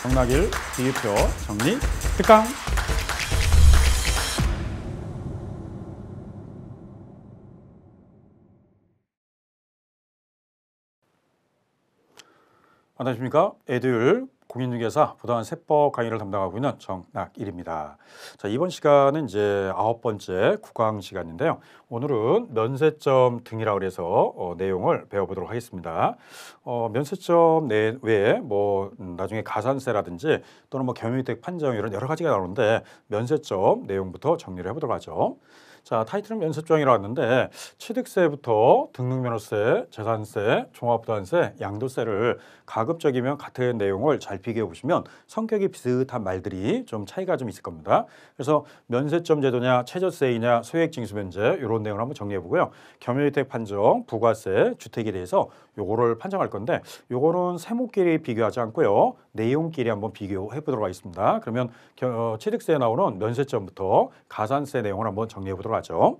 정낙일 비율표 정리 특강. 안녕하십니까. 에듀율 공인중개사 부동산 세법 강의를 담당하고 있는 정낙일입니다. 자, 이번 시간은 이제 9번째 국강 시간인데요. 오늘은 면세점 등이라고 해서 내용을 배워보도록 하겠습니다. 면세점 외에 나중에 가산세라든지 또는 겸유이득 판정 이런 여러 가지가 나오는데 면세점 내용부터 정리를 해보도록 하죠. 자, 타이틀은 면세점이라고 했는데 취득세부터 등록면허세, 재산세, 종합부동산세, 양도세를 가급적이면 같은 내용을 잘 비교해 보시면 성격이 비슷한 말들이 좀 차이가 좀 있을 겁니다. 그래서 면세점 제도냐, 최저세이냐, 소액징수면제 이런 내용을 한번 정리해 보고요. 겸유이득 판정, 부가세, 주택에 대해서 요거를 판정할 건데 요거는 세목끼리 비교하지 않고요. 내용끼리 한번 비교해 보도록 하겠습니다. 그러면 취득세에 나오는 면세점부터 가산세 내용을 한번 정리해 보도록 하죠.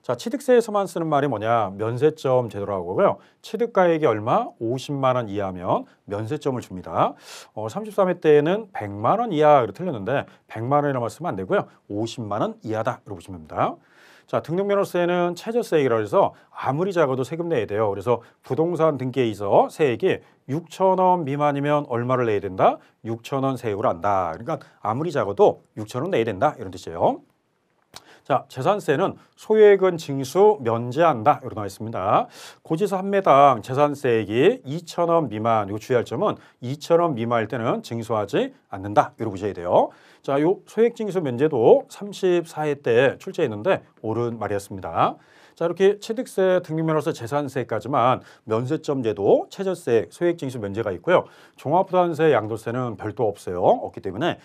자, 취득세에서만 쓰는 말이 뭐냐? 면세점 제도라고 하고요. 취득가액이 얼마? 50만 원 이하면 면세점을 줍니다. 33회 때에는 100만 원 이하로 틀렸는데 100만 원이라고 쓰면 안 되고요. 50만 원 이하다 이렇게 보시면 됩니다. 자, 등록면허세는 최저세액이라고 해서 아무리 작아도 세금 내야 돼요. 그래서 부동산 등기에 있어 세액이 6,000원 미만이면 얼마를 내야 된다? 6,000원 세액을 한다. 그러니까 아무리 작아도 6,000원 내야 된다 이런 뜻이에요. 자, 재산세는 소액은 징수 면제한다 이렇게 나와 있습니다. 고지서 한 매당 재산세액이 2,000원 미만, 이거 주의할 점은 2,000원 미만일 때는 징수하지 않는다 이렇게 보셔야 돼요. 자, 요 소액징수 면제도 34회 때 출제했는데 옳은 말이었습니다. 자, 이렇게 취득세, 등록면허세, 재산세까지만 면세점 제도, 최저세, 소액징수 면제가 있고요. 종합부동산세, 양도세는 별도 없어요. 없기 때문에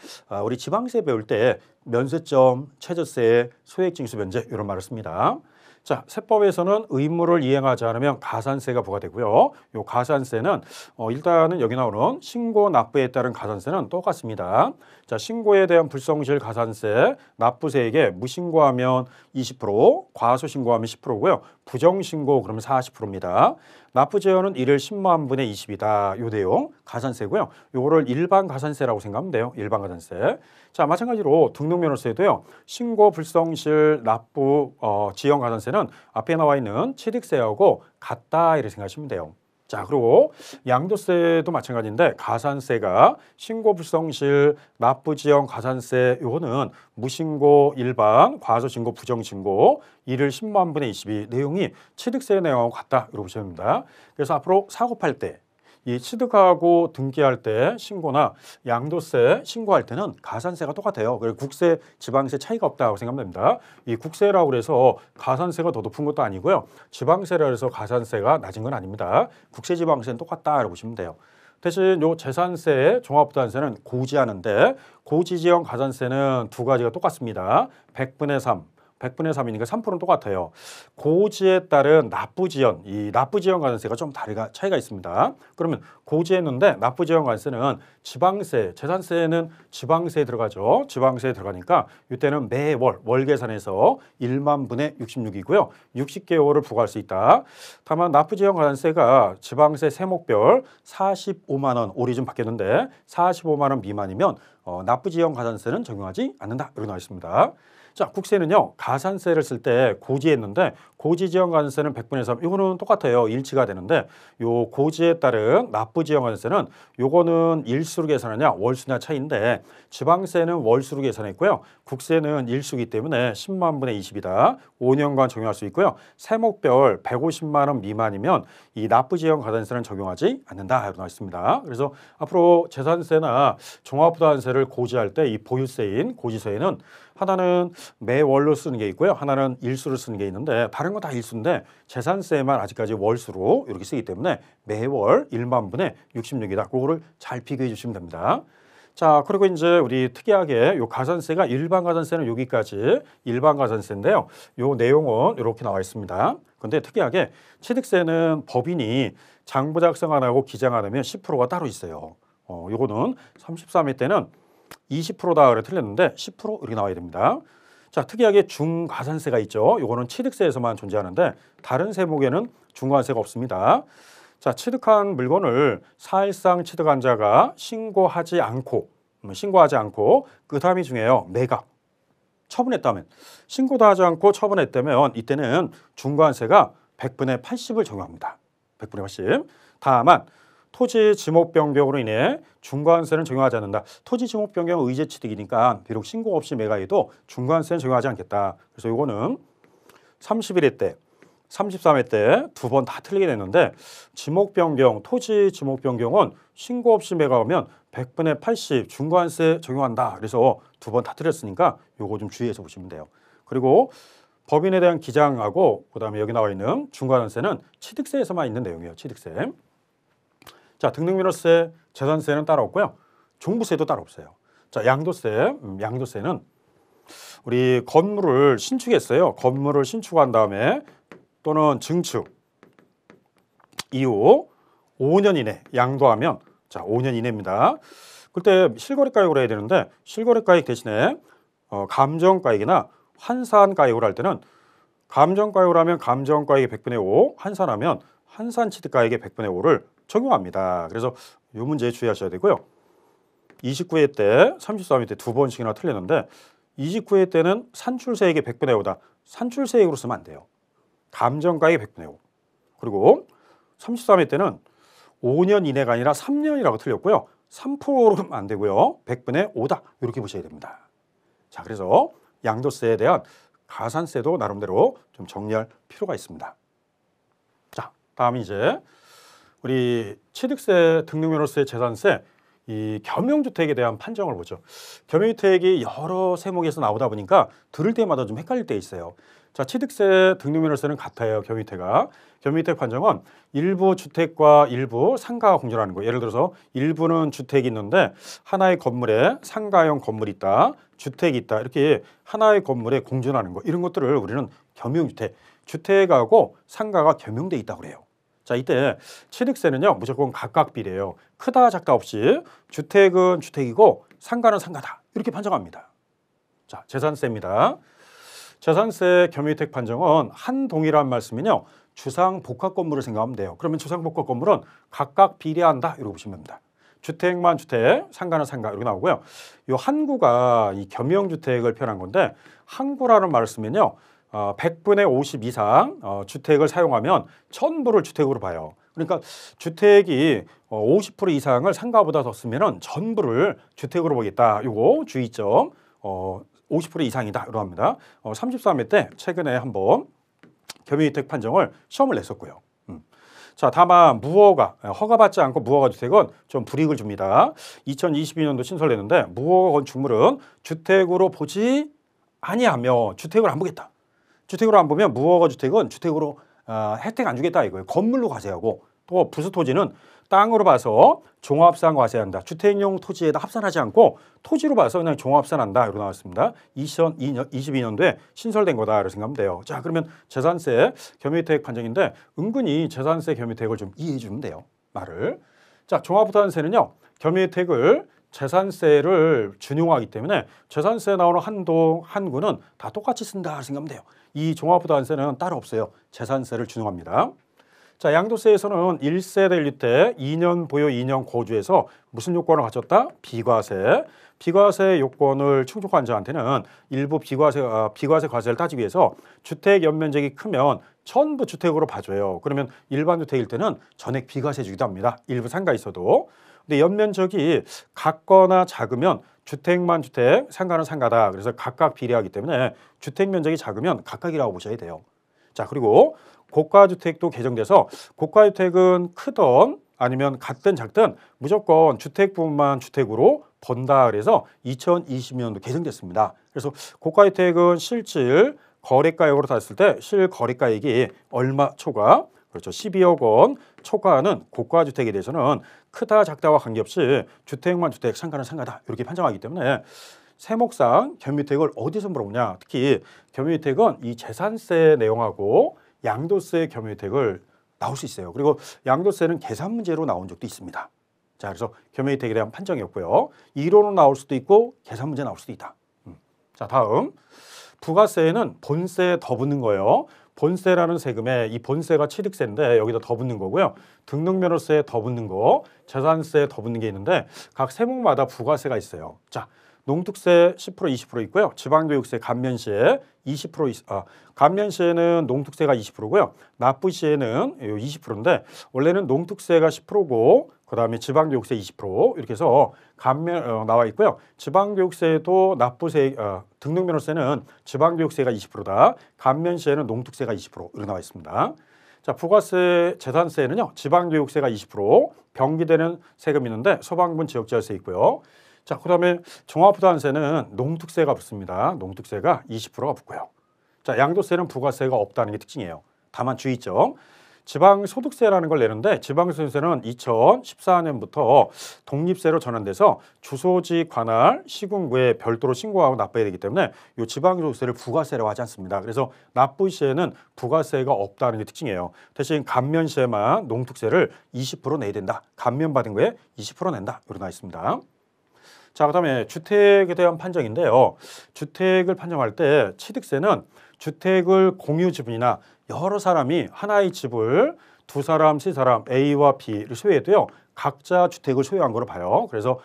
우리 지방세 배울 때 면세점, 최저세, 소액징수 면제 이런 말을 씁니다. 자, 세법에서는 의무를 이행하지 않으면 가산세가 부과되고요. 요 가산세는 일단은 여기 나오는 신고 납부에 따른 가산세는 똑같습니다. 자, 신고에 대한 불성실 가산세, 납부세액에 무신고하면 20%, 과소신고하면 10%고요. 부정신고 그러면 40%입니다. 납부제한은 1을 10만 분의 20이다. 요 내용 가산세고요. 요거를 일반 가산세라고 생각하면 돼요. 일반 가산세. 자, 마찬가지로 등록면허세도요. 신고 불성실 납부 지연 가산세는 앞에 나와 있는 취득세하고 같다 이렇게 생각하시면 돼요. 자, 그리고 양도세도 마찬가지인데 가산세가 신고 불성실 납부 지연 가산세 요거는 무신고 일반 과소신고 부정신고 1을 10만 분의 22 내용이 취득세 내용하고 같다 이렇게 보시면 됩니다. 그래서 앞으로 사고 팔 때 이 취득하고 등기할 때 신고나 양도세 신고할 때는 가산세가 똑같아요. 그래서 국세, 지방세 차이가 없다고 생각하면 됩니다. 이 국세라고 해서 가산세가 더 높은 것도 아니고요. 지방세라 해서 가산세가 낮은 건 아닙니다. 국세, 지방세는 똑같다라고 보시면 돼요. 대신 요 재산세, 종합부동산세는 고지하는데 고지지연 가산세는 두 가지가 똑같습니다. 100분의 3. 100분의 3이니까 3%는 똑같아요. 고지에 따른 납부지연, 이 납부지연 가산세가 좀 차이가 있습니다. 그러면 고지했는데 납부지연 가산세는 지방세, 재산세는 지방세에 들어가죠. 지방세에 들어가니까 이때는 매월 월 계산해서 1만 분의 66이고요. 60개월을 부과할 수 있다. 다만 납부지연 가산세가 지방세 세목별 45만 원, 올이 좀 바뀌었는데 45만 원 미만이면 납부지연 가산세는 적용하지 않는다. 이렇게 나와 있습니다. 자, 국세는요. 가산세를 쓸 때 고지했는데 고지지연 가산세는 100분의 3. 이거는 똑같아요. 일치가 되는데 요 고지에 따른 납부지연 가산세는 요거는 일수로 계산하냐 월수냐 차이인데 지방세는 월수로 계산했고요. 국세는 일수이기 때문에 10만 분의 20이다. 5년간 적용할 수 있고요. 세목별 150만 원 미만이면 이 납부지연 가산세는 적용하지 않는다. 이렇게 나와 있습니다. 그래서 앞으로 재산세나 종합부동산세를 고지할 때 이 보유세인 고지세에는 하나는 매월로 쓰는 게 있고요. 하나는 일수로 쓰는 게 있는데 다른 건 다 일수인데 재산세만 아직까지 월수로 이렇게 쓰기 때문에 매월 1만 분의 66이다. 그거를 잘 비교해 주시면 됩니다. 자, 그리고 이제 우리 특이하게 요 가산세가 일반 가산세는 여기까지 일반 가산세인데요. 요 내용은 이렇게 나와 있습니다. 근데 특이하게 취득세는 법인이 장부 작성 안 하고 기장 안 하면 10%가 따로 있어요. 요거는 33회 때는 20%다 그래 틀렸는데 10% 이렇게 나와야 됩니다. 자, 특이하게 중가산세가 있죠. 요거는 취득세에서만 존재하는데 다른 세목에는 중과세가 없습니다. 자, 취득한 물건을 사실상 취득한 자가 신고하지 않고 그 다음이 중요해요. 매각. 처분했다면 신고도 하지 않고 처분했다면 이때는 중과세가 100분의 80을 적용합니다. 100분의 80. 다만 토지 지목 변경으로 인해 중과세는 적용하지 않는다. 토지 지목 변경은 의제 취득이니까 비록 신고 없이 매각해도 중과세는 적용하지 않겠다. 그래서 이거는 31회 때 33회 때 두 번 다 틀리게 됐는데 지목 변경, 토지 지목 변경은 신고 없이 매각하면 100분의 80 중과세 적용한다. 그래서 두 번 다 틀렸으니까 요거 좀 주의해서 보시면 돼요. 그리고 법인에 대한 기장하고 그다음에 여기 나와 있는 중과세는 취득세에서만 있는 내용이에요. 취득세. 자, 등록면허세, 재산세는 따로 없고요. 종부세도 따로 없어요. 자, 양도세. 양도세는 우리 건물을 신축했어요. 건물을 신축한 다음에 또는 증축 이후 5년 이내 양도하면 자 5년 이내입니다. 그때 실거래가액으로 해야 되는데 실거래가액 대신에 감정가액이나 환산가액으로 할 때는 감정가액으로 하면 감정가액의 100분의 5, 환산하면 환산취득가액의 100분의 5를 적용합니다. 그래서 이 문제에 주의하셔야 되고요. 29회 때, 33회 때 두 번씩이나 틀렸는데 29회 때는 산출세액의 100분의 5다. 산출세액으로 쓰면 안 돼요. 감정가액의 100분의 5. 그리고 33회 때는 5년 이내가 아니라 3년이라고 틀렸고요. 3%로 하면 안 되고요. 100분의 5다. 이렇게 보셔야 됩니다. 자, 그래서 양도세에 대한 가산세도 나름대로 좀 정리할 필요가 있습니다. 자, 다음 이제 우리 취득세, 등록면허세, 재산세, 이 겸용주택에 대한 판정을 보죠. 겸용주택이 여러 세목에서 나오다 보니까 들을 때마다 좀 헷갈릴 때 있어요. 자, 취득세, 등록면허세는 같아요. 겸용주택과. 겸용주택 판정은 일부 주택과 일부 상가가 공존하는 거예요. 예를 들어서 일부는 주택이 있는데 하나의 건물에 상가형 건물이 있다, 주택이 있다. 이렇게 하나의 건물에 공존하는 거. 이런 것들을 우리는 겸용주택, 주택하고 상가가 겸용돼 있다고 그래요. 자, 이때 취득세는요 무조건 각각 비례해요. 크다 작다 없이 주택은 주택이고 상가는 상가다 이렇게 판정합니다. 자, 재산세입니다. 재산세 겸용주택 판정은 한 동일한 말씀이요 주상복합 건물을 생각하면 돼요. 그러면 주상복합 건물은 각각 비례한다 이렇게 보시면 됩니다. 주택만 주택, 상가는 상가 이렇게 나오고요. 이 항구가 이 겸용주택을 표현한 건데 항구라는 말을 쓰면요 100분의 50 이상 주택을 사용하면 전부를 주택으로 봐요. 그러니까 주택이 50% 이상을 상가보다 더 쓰면 전부를 주택으로 보겠다. 요거 주의점 50% 이상이다. 이러고 합니다. 33회 때 최근에 한번 겸용주택 판정을 시험을 냈었고요. 자, 다만 무허가, 허가받지 않고 무허가 주택은 좀 불이익을 줍니다. 2022년도 신설됐는데 무허가 건축물은 주택으로 보지 아니하며 주택을 안 보겠다. 주택으로 안 보면 무허가 주택은 주택으로 혜택 안 주겠다 이거예요. 건물로 과세하고 또 부수 토지는 땅으로 봐서 종합산 과세한다. 주택용 토지에다 합산하지 않고 토지로 봐서 그냥 종합산한다. 이렇게 나왔습니다. 2022년도에 신설된 거다. 이렇게 생각하면 돼요. 자, 그러면 재산세 겸용주택 판정인데 은근히 재산세 겸용주택을 좀 이해해 주면 돼요. 말을. 자, 종합부담세는요. 겸용주택을 재산세를 준용하기 때문에 재산세 나오는 한구는 다 똑같이 쓴다 생각하면 돼요. 이 종합부담세는 따로 없어요. 재산세를 준용합니다. 자, 양도세에서는 1세대 1주택 2년 보유 2년 거주에서 무슨 요건을 갖췄다? 비과세. 비과세 요건을 충족한 자한테는 일부 비과세 과세를 따지기 위해서 주택 연면적이 크면 전부 주택으로 봐줘요. 그러면 일반 주택일 때는 전액 비과세 주기도 합니다. 일부 상가 있어도. 근데 연면적이 같거나 작으면 주택만 주택, 상가는 상가다. 그래서 각각 비례하기 때문에 주택 면적이 작으면 각각이라고 보셔야 돼요. 자, 그리고 고가주택도 개정돼서 고가주택은 크던 아니면 같든 작든 무조건 주택 부분만 주택으로 본다. 그래서 2020년도 개정됐습니다. 그래서 고가주택은 실질 거래가액으로 땄을 때 실거래가액이 얼마 초과? 그렇죠. 12억 원 초과하는 고가주택에 대해서는 크다 작다와 관계없이 주택만 주택, 상가는 상가다 이렇게 판정하기 때문에 세목상 겸용주택을 어디서 물어보냐. 특히 겸용주택은 이 재산세 내용하고 양도세 겸용주택을 나올 수 있어요. 그리고 양도세는 계산 문제로 나온 적도 있습니다. 자, 그래서 겸용주택에 대한 판정이었고요. 이론으로 나올 수도 있고 계산 문제 나올 수도 있다. 자, 다음 부가세는 본세 더 붙는 거예요. 본세라는 세금에 이 본세가 취득세인데 여기다 더 붙는 거고요. 등록면허세에 더 붙는 거, 재산세에 더 붙는 게 있는데 각 세목마다 부가세가 있어요. 자, 농특세 10% 20% 있고요. 지방교육세 감면시에 20% 감면시에는 농특세가 20%고요. 납부시에는 20%인데 원래는 농특세가 10%고 그다음에 지방교육세 20% 이렇게 해서 감면 나와 있고요. 지방교육세도 납부세 등록면허세는 지방교육세가 20%다. 감면시에는 농특세가 20% 이렇게 나와 있습니다. 자, 부가세, 재산세는요. 지방교육세가 20%, 병기되는 세금이 있는데 소방분 지역재활세 있고요. 자, 그다음에 종합부동산세는 농특세가 붙습니다. 농특세가 20%가 붙고요. 자, 양도세는 부가세가 없다는 게 특징이에요. 다만 주의점. 지방소득세라는 걸 내는데 지방소득세는 2014년부터 독립세로 전환돼서 주소지 관할 시군구에 별도로 신고하고 납부해야 되기 때문에 이 지방소득세를 부가세라고 하지 않습니다. 그래서 납부 시에는 부가세가 없다는 게 특징이에요. 대신 감면 시에만 농특세를 20% 내야 된다. 감면받은 거에 20% 낸다. 이렇게 나와 있습니다. 자, 그다음에 주택에 대한 판정인데요. 주택을 판정할 때 취득세는 주택을 공유 지분이나 여러 사람이 하나의 집을 두 사람, 세 사람 A와 B를 소유해도요. 각자 주택을 소유한 거로 봐요. 그래서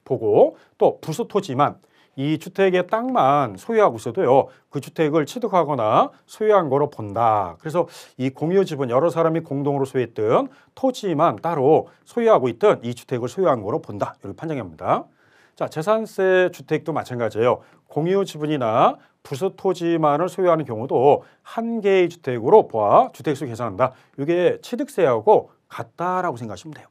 보고 또 부수 토지만 이 주택의 땅만 소유하고 있어도요. 그 주택을 취득하거나 소유한 거로 본다. 그래서 이 공유 지분 여러 사람이 공동으로 소유했던 토지만 따로 소유하고 있던 이 주택을 소유한 거로 본다. 이렇게 판정합니다. 자, 재산세 주택도 마찬가지예요. 공유 지분이나 부수 토지만을 소유하는 경우도 한 개의 주택으로 보아 주택수 계산한다. 이게 취득세하고 같다라고 생각하시면 돼요.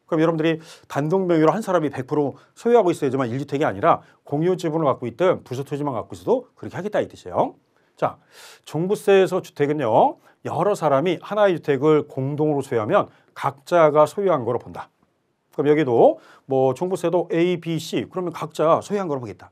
그럼 여러분들이 단독 명의로 한 사람이 100% 소유하고 있어야지만 1주택이 아니라 공유 지분을 갖고 있든 부수 토지만 갖고 있어도 그렇게 하겠다 이 뜻이에요. 자, 종부세에서 주택은요. 여러 사람이 하나의 주택을 공동으로 소유하면 각자가 소유한 거로 본다. 그럼 여기도 뭐 종부세도 A, B, C 그러면 각자 소유한 거로 보겠다.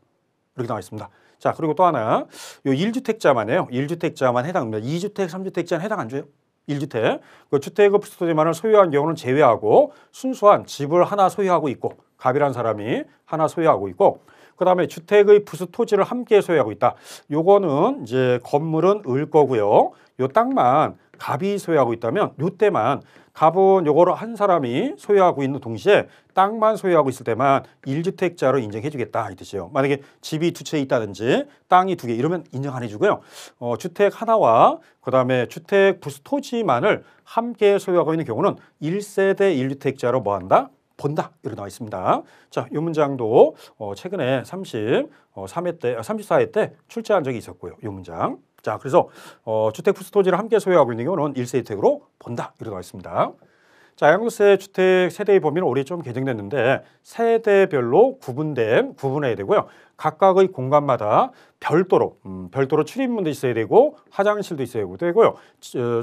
이렇게 나와 있습니다. 자, 그리고 또 하나, 요 1주택자만해요. 1주택자만 해당합니다. 2주택, 3주택자는 해당 안 줘요. 1주택. 그 주택의 부수토지만을 소유한 경우는 제외하고 순수한 집을 하나 소유하고 있고 갑이라는 사람이 하나 소유하고 있고 그다음에 주택의 부수토지를 함께 소유하고 있다. 요거는 이제 건물은 을 거고요. 요 땅만 갑이 소유하고 있다면 요 때만 갑은 요거를 한 사람이 소유하고 있는 동시에 땅만 소유하고 있을 때만 1주택자로 인정해 주겠다 이 뜻이에요. 만약에 집이 두 채 있다든지 땅이 두 개 이러면 인정 안 해주고요. 주택 하나와 그다음에 주택 부수 토지만을 함께 소유하고 있는 경우는 1세대 1주택자로 뭐 한다? 본다. 이렇게 나와 있습니다. 자, 이 문장도 최근에 34회 때 출제한 적이 있었고요. 이 문장. 자, 그래서 주택 부수 토지를 함께 소유하고 있는 경우는 1세대택으로 본다. 이렇게 나와 있습니다. 자, 양도세 주택 세대의 범위는 올해 좀 개정됐는데 세대별로 구분해야 되고요. 각각의 공간마다 별도로 출입문도 있어야 되고 화장실도 있어야 되고요.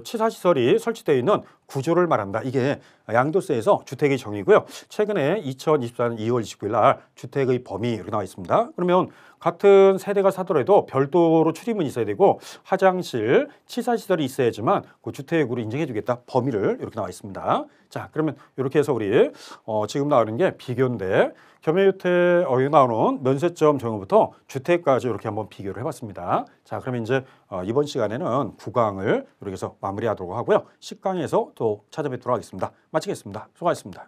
치사시설이 설치되어 있는 구조를 말한다. 이게 양도세에서 주택의 정의고요. 최근에 2024년 2월 29일 날 주택의 범위 이렇게 나와 있습니다. 그러면 같은 세대가 사더라도 별도로 출입문이 있어야 되고 화장실, 치사시설이 있어야지만 그 주택으로 인정해 주겠다. 범위를 이렇게 나와 있습니다. 자, 그러면 이렇게 해서 우리 지금 나오는 게 비교인데 겸해주택 여기 나오는 면세점 정의부터 주택까지 이렇게 한번 비교를 해봤습니다. 자, 그러면 이제 이번 시간에는 9강을 이렇게 해서 마무리하도록 하고요. 10강에서 또 찾아뵙도록 하겠습니다. 마치겠습니다. 수고하셨습니다.